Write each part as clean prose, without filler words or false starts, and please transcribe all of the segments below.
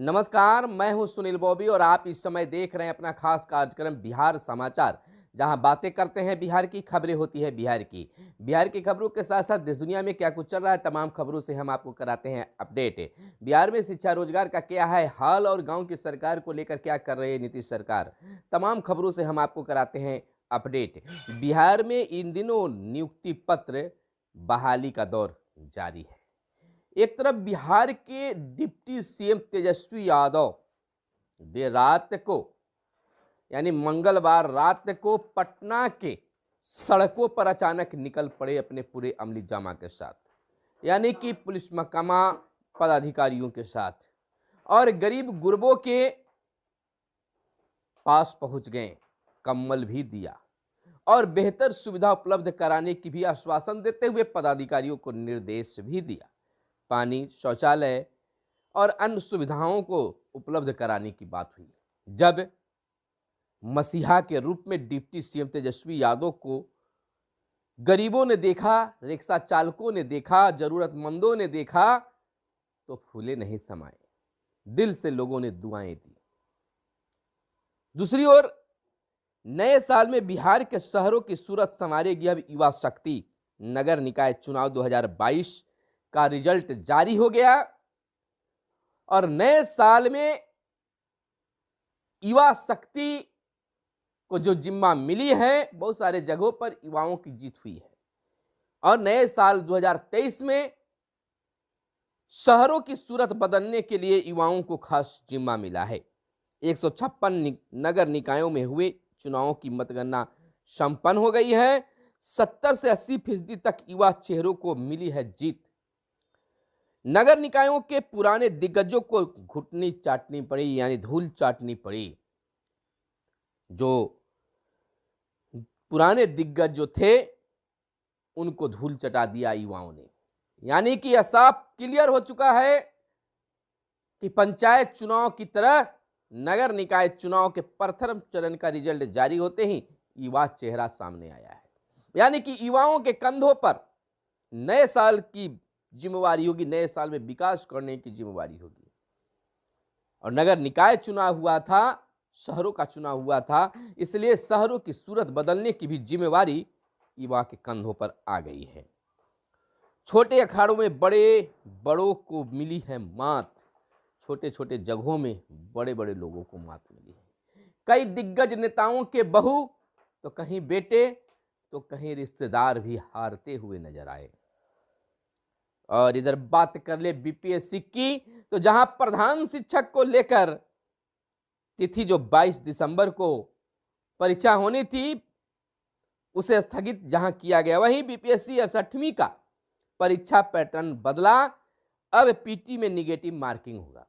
नमस्कार, मैं हूं सुनील बॉबी और आप इस समय देख रहे हैं अपना खास कार्यक्रम बिहार समाचार, जहां बातें करते हैं बिहार की, खबरें होती है बिहार की खबरों के साथ साथ देश दुनिया में क्या कुछ चल रहा है, तमाम खबरों से हम आपको कराते हैं अपडेट। बिहार में शिक्षा रोजगार का क्या है हाल और गांव की सरकार को लेकर क्या कर रही है नीतीश सरकार, तमाम खबरों से हम आपको कराते हैं अपडेट। बिहार में इन दिनों नियुक्ति पत्र बहाली का दौर जारी है। एक तरफ बिहार के डिप्टी सीएम तेजस्वी यादव देर रात को यानी मंगलवार रात को पटना के सड़कों पर अचानक निकल पड़े अपने पूरे अमली जामा के साथ, यानी कि पुलिस महकमा पदाधिकारियों के साथ, और गरीब गुरबों के पास पहुंच गए, कम्बल भी दिया और बेहतर सुविधा उपलब्ध कराने की भी आश्वासन देते हुए पदाधिकारियों को निर्देश भी दिया। पानी, शौचालय और अन्य सुविधाओं को उपलब्ध कराने की बात हुई। जब मसीहा के रूप में डिप्टी सीएम तेजस्वी यादव को गरीबों ने देखा, रिक्शा चालकों ने देखा, जरूरतमंदों ने देखा, तो फूले नहीं समाए, दिल से लोगों ने दुआएं दी। दूसरी ओर नए साल में बिहार के शहरों की सूरत संवारेगी अब युवा शक्ति। नगर निकाय चुनाव 2022 का रिजल्ट जारी हो गया और नए साल में युवा शक्ति को जो जिम्मा मिली है, बहुत सारे जगहों पर युवाओं की जीत हुई है और नए साल 2023 में शहरों की सूरत बदलने के लिए युवाओं को खास जिम्मा मिला है। 156 नगर निकायों में हुए चुनावों की मतगणना संपन्न हो गई है। 70 से 80% तक युवा चेहरों को मिली है जीत। नगर निकायों के पुराने दिग्गजों को घुटनी चाटनी पड़ी, यानी धूल चाटनी पड़ी। जो पुराने दिग्गज जो थे उनको धूल चटा दिया युवाओं ने, यानी कि यह साफ क्लियर हो चुका है कि पंचायत चुनाव की तरह नगर निकाय चुनाव के प्रथम चरण का रिजल्ट जारी होते ही युवा चेहरा सामने आया है, यानी कि युवाओं के कंधों पर नए साल की जिम्मेवारी होगी, नए साल में विकास करने की जिम्मेवारी होगी। और नगर निकाय चुनाव हुआ था, शहरों का चुनाव हुआ था, इसलिए शहरों की सूरत बदलने की भी जिम्मेवारी युवा के कंधों पर आ गई है। छोटे अखाड़ों में बड़ों को मिली है मात, छोटे छोटे जगहों में बड़े बड़े लोगों को मात मिली है। कई दिग्गज नेताओं के बहू तो कहीं बेटे तो कहीं रिश्तेदार भी हारते हुए नजर आए। और इधर बात कर ले बीपीएससी की, तो जहां प्रधान शिक्षक को लेकर तिथि जो 22 दिसंबर को परीक्षा होनी थी उसे स्थगित जहां किया गया, वहीं बीपीएससी 68वीं का परीक्षा पैटर्न बदला। अब पीटी में निगेटिव मार्किंग होगा।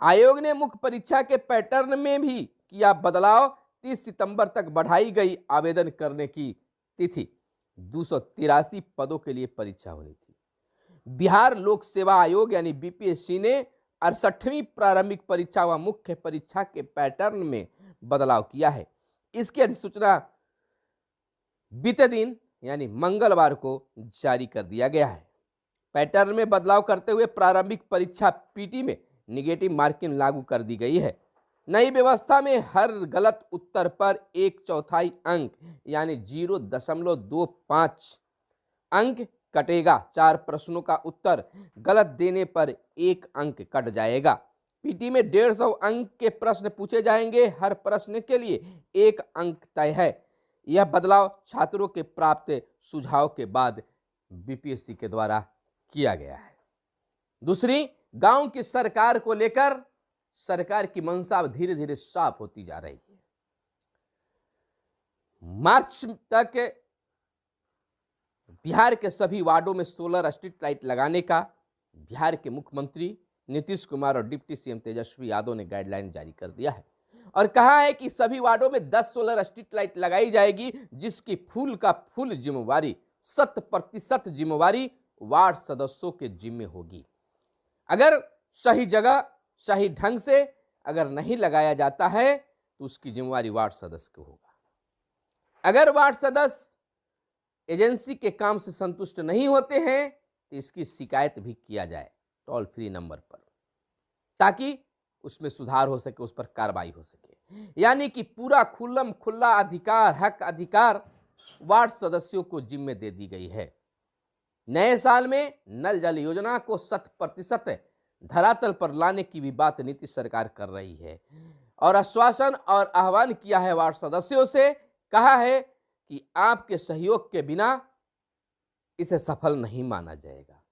आयोग ने मुख्य परीक्षा के पैटर्न में भी किया बदलाव। 30 सितंबर तक बढ़ाई गई आवेदन करने की तिथि। 283 पदों के लिए परीक्षा होनी थी। बिहार लोक सेवा आयोग यानी बीपीएससी ने 68वीं प्रारंभिक परीक्षा व मुख्य परीक्षा के पैटर्न में बदलाव किया है। इसकी अधिसूचना बीते दिन यानी मंगलवार को जारी कर दिया गया है। पैटर्न में बदलाव करते हुए प्रारंभिक परीक्षा पीटी में निगेटिव मार्किंग लागू कर दी गई है। नई व्यवस्था में हर गलत उत्तर पर 1/4 अंक यानी 0.25 अंक कटेगा। 4 प्रश्नों का उत्तर गलत देने पर 1 अंक कट जाएगा। पीटी में 150 अंक के प्रश्न पूछे जाएंगे। हर प्रश्न के लिए 1 अंक तय है। यह बदलाव छात्रों के प्राप्त सुझाव के बाद बीपीएससी के द्वारा किया गया है। दूसरी, गांव की सरकार को लेकर सरकार की मंशा अब धीरे धीरे साफ होती जा रही है। मार्च तक बिहार के सभी वार्डों में सोलर स्ट्रीट लाइट लगाने का बिहार के मुख्यमंत्री नीतीश कुमार और डिप्टी सीएम तेजस्वी यादव ने गाइडलाइन जारी कर दिया है और कहा है कि सभी वार्डों में 10 सोलर स्ट्रीट लाइट लगाई जाएगी, जिसकी फुल का फुल जिम्मेवारी 100% जिम्मेवारी वार्ड सदस्यों के जिम्मे होगी। अगर सही जगह सही ढंग से अगर नहीं लगाया जाता है तो उसकी जिम्मेवारी वार्ड सदस्य को होगा। अगर वार्ड सदस्य एजेंसी के काम से संतुष्ट नहीं होते हैं तो इसकी शिकायत भी किया जाए टोल फ्री नंबर पर, ताकि उसमें सुधार हो सके, उस पर कार्रवाई हो सके। यानी कि पूरा खुल्लम खुल्ला अधिकार, हक अधिकार वार्ड सदस्यों को जिम्मे दे दी गई है। नए साल में नल जल योजना को 100% धरातल पर लाने की भी बात नीतीश सरकार कर रही है और आश्वासन और आह्वान किया है वार्ड सदस्यों से, कहा है कि आपके सहयोग के बिना इसे सफल नहीं माना जाएगा।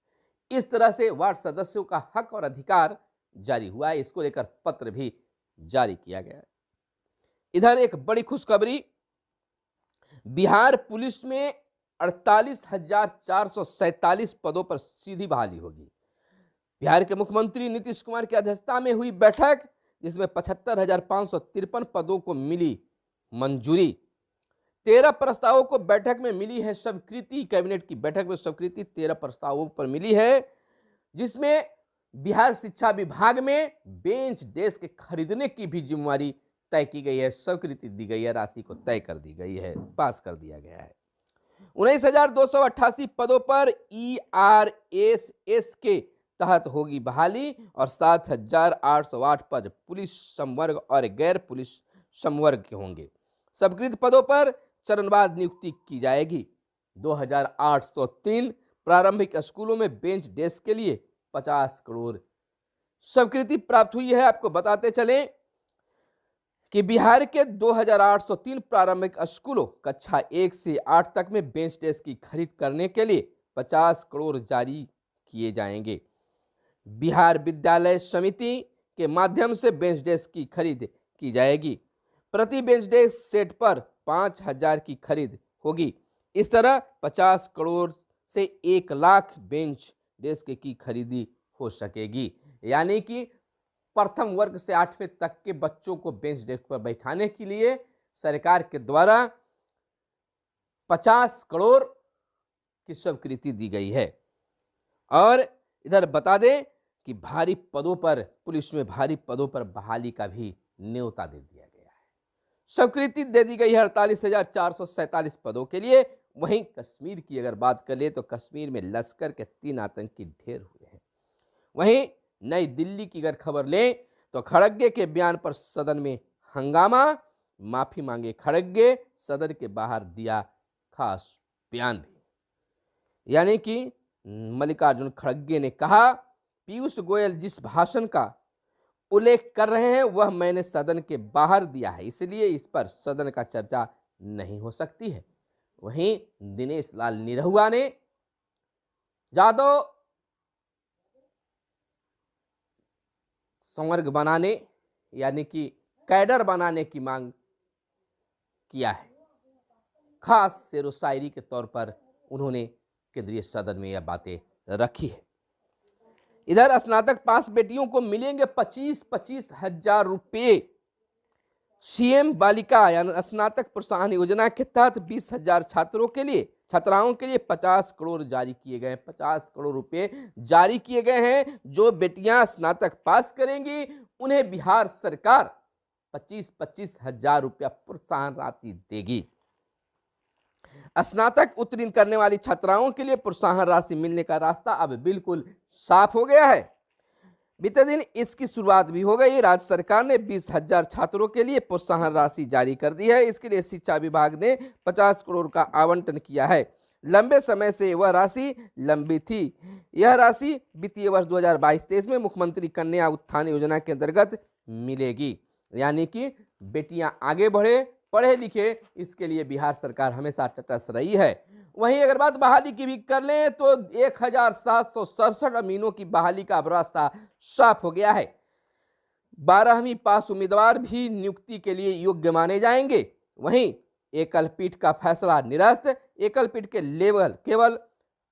इस तरह से वार्ड सदस्यों का हक और अधिकार जारी हुआ है। इसको लेकर पत्र भी जारी किया गया है। इधर एक बड़ी खुशखबरी, बिहार पुलिस में 48,447 पदों पर सीधी बहाली होगी। बिहार के मुख्यमंत्री नीतीश कुमार की अध्यक्षता में हुई बैठक, जिसमें 75,553 पदों को मिली मंजूरी। 13 प्रस्तावों को बैठक में मिली है स्वीकृति। कैबिनेट की बैठक में स्वीकृति 13 प्रस्तावों पर मिली है, जिसमें बिहार शिक्षा विभाग में बेंच डेस्क खरीदने की भी जिम्मेवारी तय की गई है, स्वीकृति दी गई है, राशि को तय कर दी गई है, पास कर दिया गया है। 19,288 पदों पर ERSS के तहत होगी बहाली और 7,808 पद पुलिस संवर्ग और गैर पुलिस संवर्ग के होंगे। स्वीकृत पदों पर चरणवार नियुक्ति की जाएगी। 2,803 प्रारंभिक स्कूलों में बेंच डेस्क के लिए 50 करोड़ स्वीकृति प्राप्त हुई है। आपको बताते चलें कि बिहार के 2,803 प्रारंभिक स्कूलों कक्षा 1 से 8 तक में बेंच डेस्क की खरीद करने के लिए 50 करोड़ जारी किए जाएंगे। बिहार विद्यालय समिति के माध्यम से बेंच डेस्क की खरीद की जाएगी। प्रति बेंच डेस्क सेट पर 5,000 की खरीद होगी। इस तरह 50 करोड़ से 1 लाख बेंच डेस्क की खरीदी हो सकेगी। यानी कि प्रथम वर्ग से 8वीं तक के बच्चों को बेंच डेस्क पर बैठाने के लिए सरकार के द्वारा 50 करोड़ की स्वीकृति दी गई है। और इधर बता दें कि भारी पदों पर, पुलिस में भारी पदों पर बहाली का भी न्योता दे दिया गया है। स्वीकृति दे दी गई है 48,447 पदों के लिए। वहीं कश्मीर की अगर बात कर ले तो कश्मीर में लश्कर के 3 आतंकी ढेर हुए हैं। वहीं नई दिल्ली की अगर खबर लें तो खड़गे के बयान पर सदन में हंगामा, माफी मांगे खड़गे, सदन के बाहर दिया खास बयान भी। यानी कि मल्लिकार्जुन खड़गे ने कहा, पीयूष गोयल जिस भाषण का उल्लेख कर रहे हैं वह मैंने सदन के बाहर दिया है, इसलिए इस पर सदन का चर्चा नहीं हो सकती है। वहीं दिनेश लाल निरहुआ ने यादव संवर्ग बनाने यानी कि कैडर बनाने की मांग किया है। खास शेरो शायरी के तौर पर उन्होंने केंद्रीय सदन में यह बातें रखी है। इधर स्नातक पास बेटियों को मिलेंगे 25-25 हजार रुपये। सीएम बालिका यानी स्नातक प्रोत्साहन योजना के तहत 20,000 छात्राओं के लिए 50 करोड़ जारी किए गए। 50 करोड़ रुपए जारी किए गए हैं। जो बेटियां स्नातक पास करेंगी उन्हें बिहार सरकार 25-25 हजार रुपया प्रोत्साहन राशि देगी। स्नातक उत्तीर्ण करने वाली छात्राओं के लिए प्रोत्साहन राशि मिलने का रास्ता अब बिल्कुल साफ हो गया है। बीते दिन इसकी शुरुआत भी हो गई। राज्य सरकार ने 20,000 छात्रों के लिए प्रोत्साहन राशि जारी कर दी है। इसके लिए शिक्षा विभाग ने 50 करोड़ का आवंटन किया है। लंबे समय से वह राशि लंबी थी। यह राशि वित्तीय वर्ष 2022-23 में मुख्यमंत्री कन्या उत्थान योजना के अंतर्गत मिलेगी। यानी कि बेटियां आगे बढ़े, पढ़े लिखे, इसके लिए बिहार सरकार हमेशा तटस्थ रही है। वहीं अगर बात बहाली की भी कर लें तो 1,767 अमीनों की बहाली का अब रास्ता साफ हो गया है। 12वीं पास उम्मीदवार भी नियुक्ति के लिए योग्य माने जाएंगे। वहीं एकल पीठ का फैसला निरस्त। एकल पीठ के लेवल केवल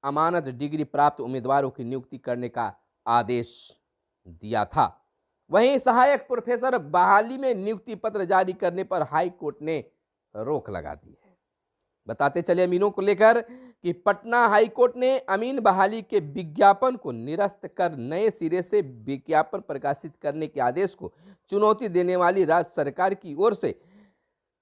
अमानत डिग्री प्राप्त उम्मीदवारों की नियुक्ति करने का आदेश दिया था। वहीं सहायक प्रोफेसर बहाली में नियुक्ति पत्र जारी करने पर हाई कोर्ट ने रोक लगा दी है। बताते चले अमीनों को लेकर कि पटना हाई कोर्ट ने अमीन बहाली के विज्ञापन को निरस्त कर नए सिरे से विज्ञापन प्रकाशित करने के आदेश को चुनौती देने वाली राज्य सरकार की ओर से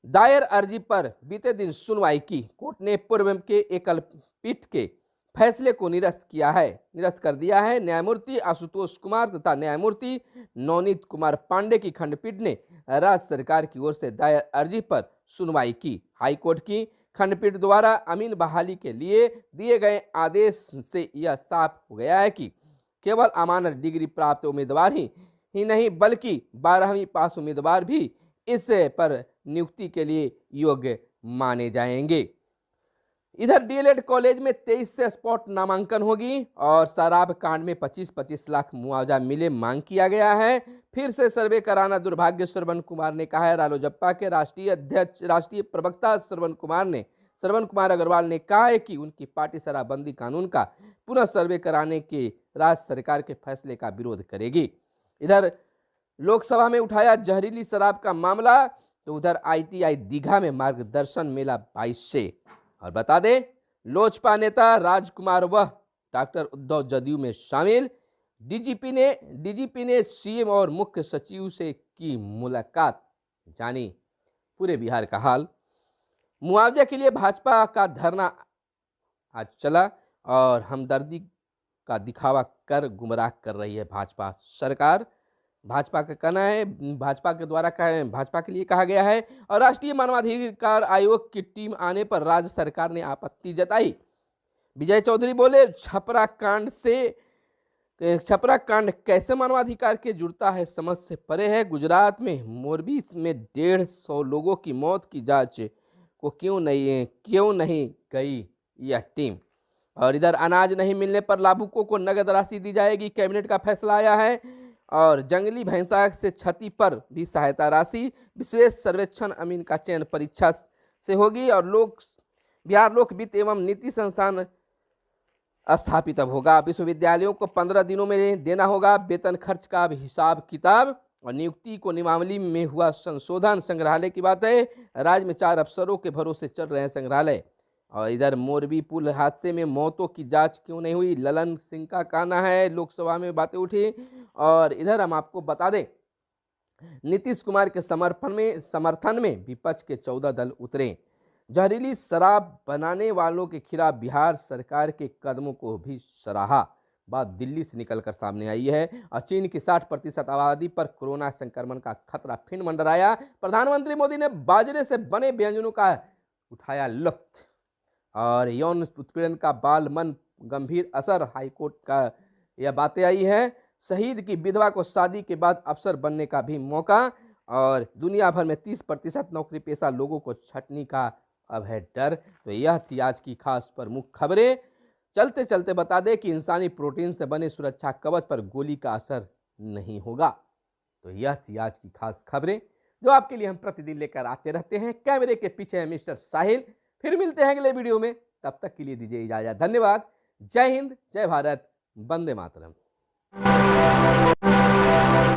दायर अर्जी पर बीते दिन सुनवाई की। कोर्ट ने पूर्व के एकल पीठ के फैसले को निरस्त कर दिया है। न्यायमूर्ति आशुतोष कुमार तथा न्यायमूर्ति नवनीत कुमार पांडे की खंडपीठ ने राज्य सरकार की ओर से दायर अर्जी पर सुनवाई की। हाईकोर्ट की खंडपीठ द्वारा अमीन बहाली के लिए दिए गए आदेश से यह साफ हो गया है कि केवल अमानत डिग्री प्राप्त उम्मीदवार ही नहीं बल्कि 12वीं पास उम्मीदवार भी इस पर नियुक्ति के लिए योग्य माने जाएंगे। इधर डीएलएड कॉलेज में 23 से स्पॉट नामांकन होगी और शराब कांड में 25-25 लाख मुआवजा मिले मांग किया गया है। फिर से सर्वे कराना दुर्भाग्य, श्रवण कुमार ने कहा है। रालोजपा के राष्ट्रीय प्रवक्ता श्रवण कुमार अग्रवाल ने कहा है कि उनकी पार्टी शराबबंदी कानून का पुनः सर्वे कराने के राज्य सरकार के फैसले का विरोध करेगी। इधर लोकसभा में उठाया जहरीली शराब का मामला, तो उधर आईटीआई दीघा में मार्गदर्शन मेला 22 से। और बता दें, लोजपा नेता राजकुमार व डॉक्टर उद्धव जदयू में शामिल। डीजीपी ने सीएम और मुख्य सचिव से की मुलाकात, जानी पूरे बिहार का हाल। मुआवजे के लिए भाजपा का धरना आज चला और हमदर्दी का दिखावा कर गुमराह कर रही है भाजपा सरकार। भाजपा का कहना है, भाजपा के द्वारा भाजपा के लिए कहा गया है। और राष्ट्रीय मानवाधिकार आयोग की टीम आने पर राज्य सरकार ने आपत्ति जताई। विजय चौधरी बोले, छपरा कांड कैसे मानवाधिकार के जुड़ता है समझ से परे है। गुजरात में मोरबी में 150 लोगों की मौत की जांच को क्यों नहीं गई यह टीम। और इधर अनाज नहीं मिलने पर लाभुकों को नगद राशि दी जाएगी, कैबिनेट का फैसला आया है। और जंगली भैंसा से क्षति पर भी सहायता राशि। विशेष सर्वेक्षण अमीन का चयन परीक्षा से होगी। और बिहार लोक वित्त एवं नीति संस्थान स्थापित अब होगा। विश्वविद्यालयों को 15 दिनों में देना होगा वेतन खर्च का हिसाब किताब। और नियुक्ति को नियमावली में हुआ संशोधन। संग्रहालय की बात है, राज्य में 4 अफसरों के भरोसे चल रहे हैं संग्रहालय। और इधर मोरबी पुल हादसे में मौतों की जांच क्यों नहीं हुई, ललन सिंह का कहना है। लोकसभा में बातें उठी। और इधर हम आपको बता दें, नीतीश कुमार के समर्थन में विपक्ष के 14 दल उतरे। जहरीली शराब बनाने वालों के खिलाफ बिहार सरकार के कदमों को भी सराहा। बात दिल्ली से निकलकर सामने आई है। और चीन की 60% आबादी पर कोरोना संक्रमण का खतरा फिर मंडराया। प्रधानमंत्री मोदी ने बाजरे से बने व्यंजनों का उठाया लुत्फ। और यौन उत्पीड़न का बाल मन गंभीर असर, हाईकोर्ट का यह बातें आई हैं। शहीद की विधवा को शादी के बाद अफसर बनने का भी मौका। और दुनिया भर में 30% नौकरी पेशा लोगों को छंटनी का अब है डर। तो यह थी आज की खास प्रमुख खबरें। चलते चलते बता दें कि इंसानी प्रोटीन से बने सुरक्षा कवच पर गोली का असर नहीं होगा। तो यह थी आज की खास खबरें जो आपके लिए हम प्रतिदिन लेकर आते रहते हैं। कैमरे के पीछे है मिस्टर साहिल। फिर मिलते हैं अगले वीडियो में, तब तक के लिए दीजिए इजाजत। धन्यवाद। जय हिंद, जय भारत, वंदे मातरम।